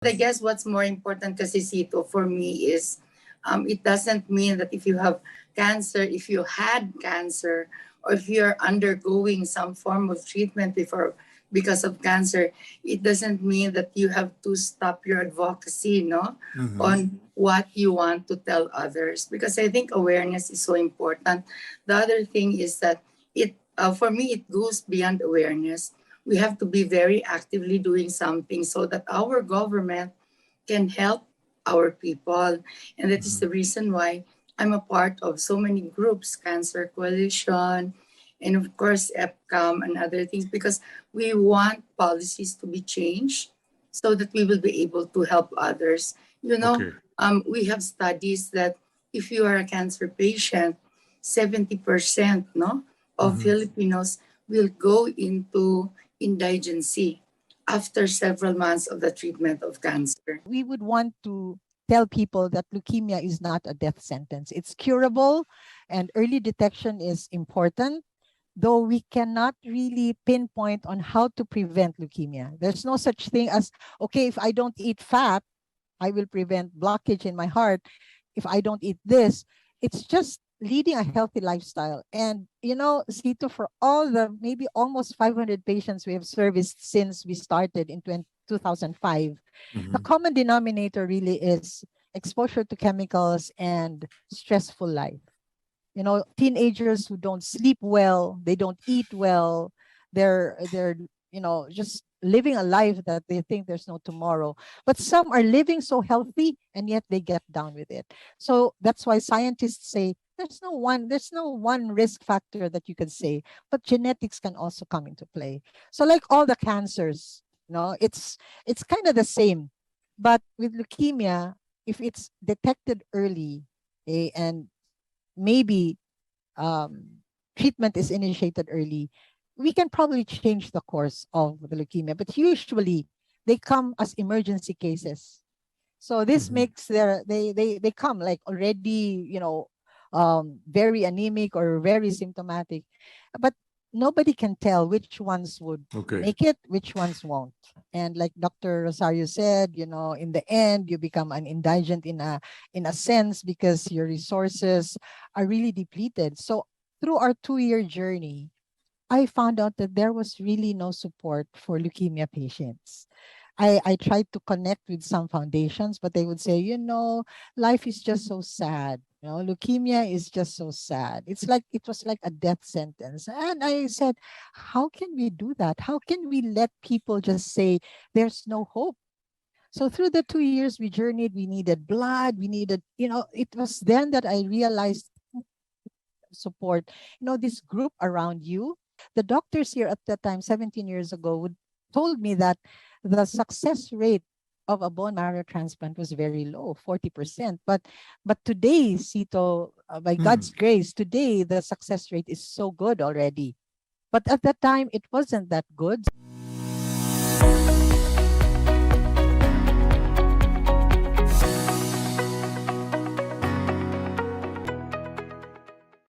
I guess what's more important kasi Cito for me is it doesn't mean that if you have cancer, if you had cancer, or if you're undergoing some form of treatment before because of cancer, it doesn't mean that you have to stop your advocacy, no, on what you want to tell others. Because I think awareness is so important. The other thing is that for me, it goes beyond awareness. We have to be very actively doing something so that our government can help our people. And that is the reason why I'm a part of so many groups, Cancer Coalition, and of course, EPCALM and other things, because we want policies to be changed so that we will be able to help others. You know, we have studies that if you are a cancer patient, 70% no, of Filipinos will go into indigency after several months of the treatment of cancer. We would want to tell people that leukemia is not a death sentence. It's curable, and early detection is important, though we cannot really pinpoint on how to prevent leukemia. There's no such thing as, okay, if I don't eat fat, I will prevent blockage in my heart. If I don't eat this, it's just leading a healthy lifestyle. And, you know, Cito, for all the maybe almost 500 patients we have serviced since we started in 2005, the common denominator really is exposure to chemicals and stressful life. You know, teenagers who don't sleep well, they don't eat well, they're you know, just living a life that they think there's no tomorrow. But some are living so healthy and yet they get down with it. So that's why scientists say there's no one risk factor that you can say, but genetics can also come into play. So like all the cancers, you know, it's kind of the same. But with leukemia, if it's detected early, and maybe treatment is initiated early, we can probably change the course of the leukemia. But usually they come as emergency cases. So this makes they come like already, you know, very anemic or very symptomatic. But nobody can tell which ones would make it, which ones won't. And like Dr. Rosario said, you know, in the end, you become an indigent in a sense because your resources are really depleted. So through our 2-year journey, I found out that there was really no support for leukemia patients. I tried to connect with some foundations, but they would say, you know, life is just so sad. You know, leukemia is just so sad. It was like a death sentence. And I said, how can we do that? How can we let people just say there's no hope? So through the 2 years we journeyed, we needed blood, we needed, you know, it was then that I realized support, you know, this group around you. The doctors here at that time, 17 years ago, told me that the success rate of a bone marrow transplant was very low, 40%. But today, Cito, by God's grace, today the success rate is so good already. But at that time, it wasn't that good.